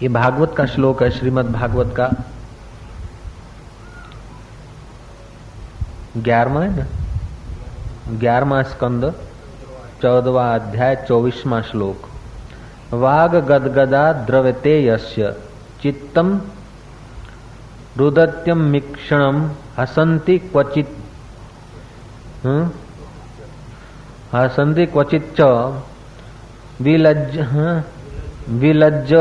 ये भागवत का श्लोक है, श्रीमद् भागवत का 11वां है ना, 11वां स्कंद 14वां अध्याय 24वां श्लोक। वाग गदगदा द्रवते यस्य चित्तम रुदत्यम मिक्षणम हसन्ति क्वचित हसन्ति क्वचित च विलज्ज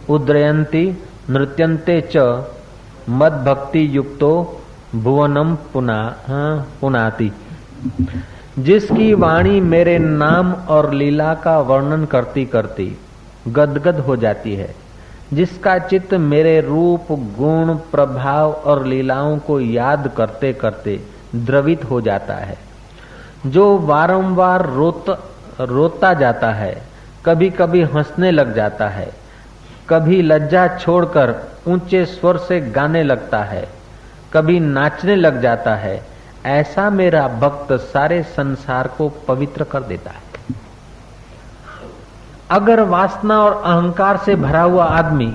उद्रयन्ति नृत्यन्ते च मद्भक्ति युक्तो भुवनम पुनाति। जिसकी वाणी मेरे नाम और लीला का वर्णन करती करती गदगद हो जाती है, जिसका चित्त मेरे रूप गुण प्रभाव और लीलाओं को याद करते करते द्रवित हो जाता है, जो वारंवार रोता जाता है, कभी कभी हंसने लग जाता है, कभी लज्जा छोड़कर ऊंचे स्वर से गाने लगता है, कभी नाचने लग जाता है, ऐसा मेरा भक्त सारे संसार को पवित्र कर देता है। अगर वासना और अहंकार से भरा हुआ आदमी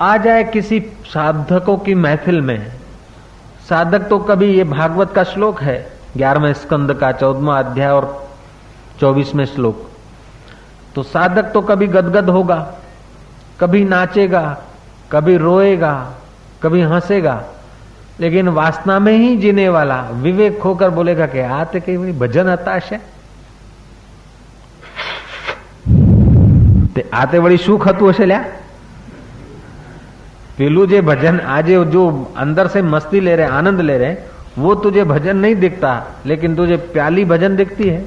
आ जाए किसी साधकों की महफिल में, साधक तो कभी, ये भागवत का श्लोक है 11वें स्कंद का 14वां अध्याय और 24वें श्लोक, तो साधक तो कभी गदगद होगा, कभी नाचेगा, कभी रोएगा, कभी हंसेगा, लेकिन वासना में ही जीने वाला विवेक खोकर बोलेगा कि आते कई बड़ी भजन हताश है, आते बड़ी सुख હતું હશે લ્યા। પેલું જે भजन आज जो अंदर से मस्ती ले रहे, आनंद ले रहे, वो तुझे भजन नहीं दिखता, लेकिन तुझे प्याली भजन दिखती है,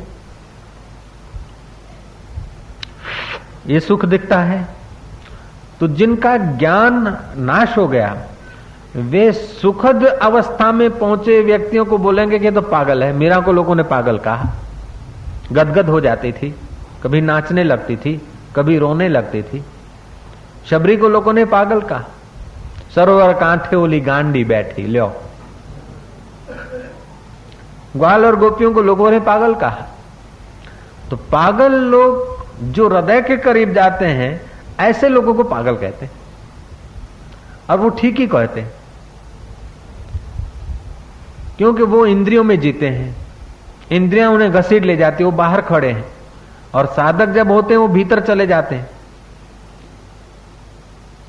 ये सुख दिखता है। तो जिनका ज्ञान नाश हो गया, वे सुखद अवस्था में पहुंचे व्यक्तियों को बोलेंगे कि तो पागल है। मीरा को लोगों ने पागल कहा, गदगद हो जाती थी, कभी नाचने लगती थी, कभी रोने लगती थी। शबरी को लोगों ने पागल कहा, सरोवर कांठे ओली गांडी बैठी ल्यो। ग्वाल और गोपियों को लोगों ने पागल कहा। तो पागल लोग जो हृदय के करीब जाते हैं, ऐसे लोगों को पागल कहते हैं, और वो ठीक ही कहते हैं, क्योंकि वो इंद्रियों में जीते हैं, इंद्रियां उन्हें घसीट ले जाती है, वो बाहर खड़े हैं, और साधक जब होते हैं वो भीतर चले जाते हैं।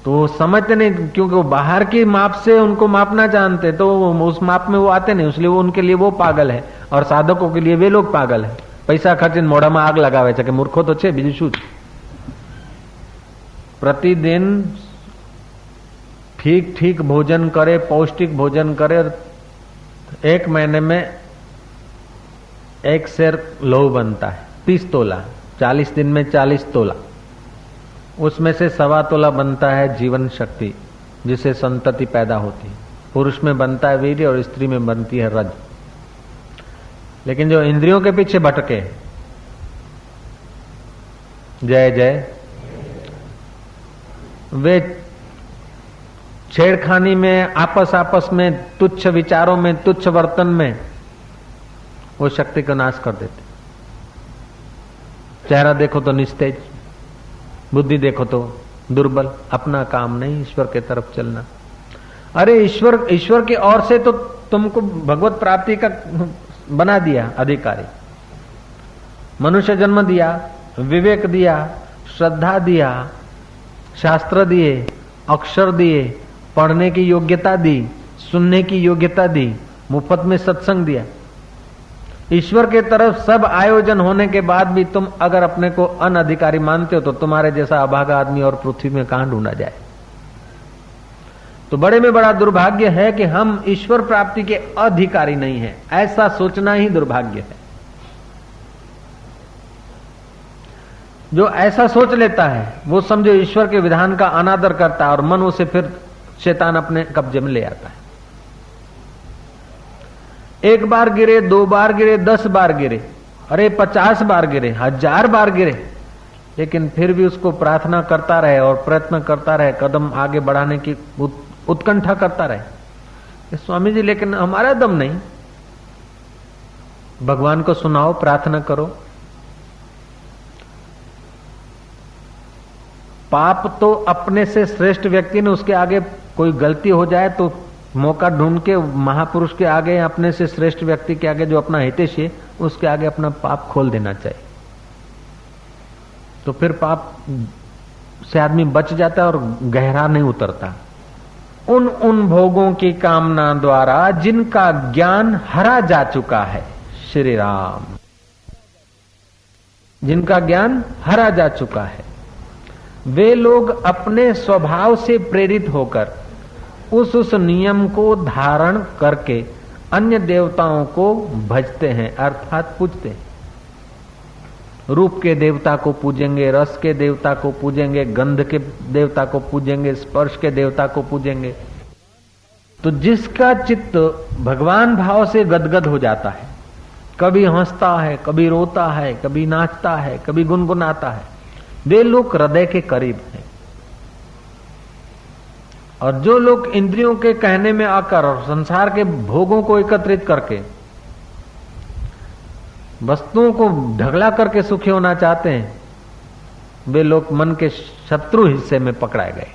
तो वो समझते नहीं, क्योंकि वो बाहर की माप से उनको मापना जानते, तो उस माप में वो आते नहीं, इसलिए वो उनके लिए वो पागल है, और साधकों के लिए वे लोग पागल है। पैसा खर्चीने मोढ़ाમાં आग लगावे છે કે મૂર્ખો તો છે, બીજું શું છે। प्रतिदिन ठीक ठीक भोजन करे, पौष्टिक भोजन करे, 1 महीने में 1 सेर लौह बनता है, 30 तोला, 40 दिन में 40 तोला, उसमें से 1.25 तोला बनता है जीवन शक्ति, जिससे संतति पैदा होती है। पुरुष में बनता है वीर्य और स्त्री में बनती है रज। लेकिन जो इंद्रियों के पीछे भटके, जय जय, वे छेड़खानी में, आपस में, तुच्छ विचारों में, तुच्छ वर्तन में वो शक्ति का नाश कर देते। चेहरा देखो तो निस्तेज, बुद्धि देखो तो दुर्बल, अपना काम नहीं, ईश्वर के तरफ चलना। अरे ईश्वर की ओर से तो तुमको भगवत प्राप्ति का बना दिया अधिकारी, मनुष्य जन्म दिया, विवेक दिया, श्रद्धा दिया, शास्त्र दिए, अक्षर दिए, पढ़ने की योग्यता दी, सुनने की योग्यता दी, मुफ्त में सत्संग दिया। ईश्वर के तरफ सब आयोजन होने के बाद भी तुम अगर अपने को अनधिकारी मानते हो, तो तुम्हारे जैसा अभागा आदमी और पृथ्वी में कहां ढूंढा जाए। तो बड़े में बड़ा दुर्भाग्य है कि हम ईश्वर प्राप्ति के अधिकारी नहीं हैं, ऐसा सोचना ही दुर्भाग्य है। जो ऐसा सोच लेता है वो समझो ईश्वर के विधान का अनादर करता है, और मन उसे फिर शैतान अपने कब्जे में ले आता है। 1 बार गिरे, 2 बार गिरे, 10 बार गिरे, अरे 50 बार गिरे, 1000 बार गिरे, लेकिन फिर भी उसको प्रार्थना करता रहे और प्रयत्न करता रहे, कदम आगे बढ़ाने की उत्कंठा करता रहे। स्वामी जी लेकिन हमारा दम नहीं, भगवान को सुनाओ, प्रार्थना करो। पाप तो अपने से श्रेष्ठ व्यक्ति ने, उसके आगे कोई गलती हो जाए तो मौका ढूंढ के महापुरुष के आगे, अपने से श्रेष्ठ व्यक्ति के आगे जो अपना हितेश है उसके आगे अपना पाप खोल देना चाहिए। तो फिर पाप से आदमी बच जाता है और गहरा नहीं उतरता। उन भोगों की कामना द्वारा जिनका ज्ञान हरा जा चुका है, श्री राम, जिनका ज्ञान हरा जा चुका है, वे लोग अपने स्वभाव से प्रेरित होकर उस नियम को धारण करके अन्य देवताओं को भजते हैं, अर्थात पूजते हैं। रूप के देवता को पूजेंगे, रस के देवता को पूजेंगे, गंध के देवता को पूजेंगे, स्पर्श के देवता को पूजेंगे। तो जिसका चित्त भगवान भाव से गदगद हो जाता है, कभी हंसता है, कभी रोता है, कभी नाचता है, कभी गुनगुनाता है, वे लोग हृदय के करीब हैं। और जो लोग इंद्रियों के कहने में आकर और संसार के भोगों को एकत्रित करके वस्तुओं को ढगला करके सुखी होना चाहते हैं, वे लोग मन के शत्रु हिस्से में पकड़ाए गए।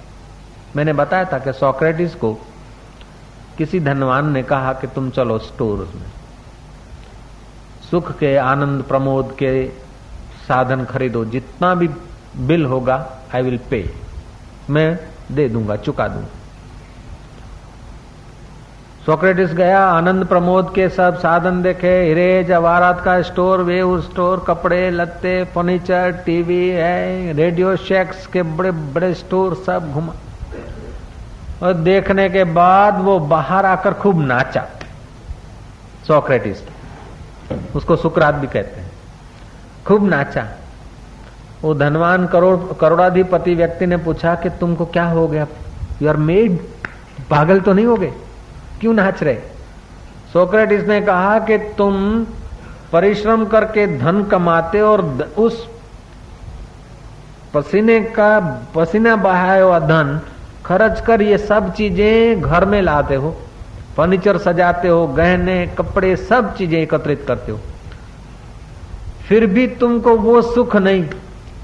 मैंने बताया था कि सोक्रेटिस को किसी धनवान ने कहा कि तुम चलो स्टोर में, सुख के, आनंद प्रमोद के साधन खरीदो, जितना भी बिल होगा आई विल पे, मैं दे दूंगा, चुका दूंगा। सोक्रेटिस गया, आनंद प्रमोद के सब साधन देखे, हीरे जवाहरात का स्टोर, वेव स्टोर, कपड़े लत्ते, फर्नीचर, टीवी है, रेडियो शेक्स के बड़े बड़े स्टोर सब घुमा। और देखने के बाद वो बाहर आकर खूब नाचा। सोक्रेटिस, उसको सुकरात भी कहते हैं, खूब नाचा। वो धनवान करोड़ाधिपति व्यक्ति ने पूछा कि तुमको क्या हो गया, यू आर मेड, पागल तो नहीं हो गए, क्यों नाच रहे? सोक्रेटिस ने कहा कि तुम परिश्रम करके धन कमाते और उस पसीना बहाया हुआ धन खर्च कर ये सब चीजें घर में लाते हो, फर्नीचर सजाते हो, गहने, कपड़े, सब चीजें एकत्रित करते हो, फिर भी तुमको वो सुख नहीं।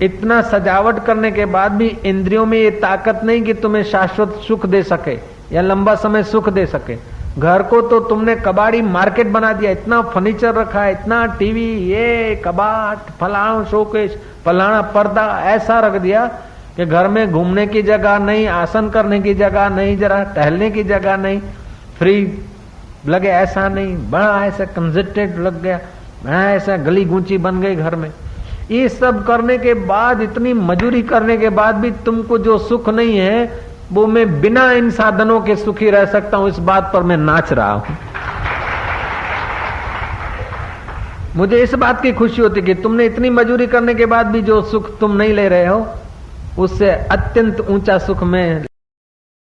इतना सजावट करने के बाद भी इंद्रियों में ये ताकत नहीं कि तुम्हें शाश्वत सुख दे सके या लंबा समय सुख दे सके। घर को तो तुमने कबाड़ी मार्केट बना दिया, इतना फर्नीचर रखा है, इतना टीवी, ये कबाट, फलाना शोकेश, फलाना पर्दा ऐसा रख दिया कि घर में घूमने की जगह नहीं, आसन करने की जगह नहीं, जरा टहलने की जगह नहीं, फ्री लगे ऐसा नहीं, बड़ा ऐसा कंजेस्टेड लग गया, बड़ा ऐसा गली गूंची बन गई घर में। ये सब करने के बाद, इतनी मजूरी करने के बाद भी तुमको जो सुख नहीं है, वो मैं बिना इन साधनों के सुखी रह सकता हूं, इस बात पर मैं नाच रहा हूं। मुझे इस बात की खुशी होती कि तुमने इतनी मजूरी करने के बाद भी जो सुख तुम नहीं ले रहे हो, उससे अत्यंत ऊंचा सुख में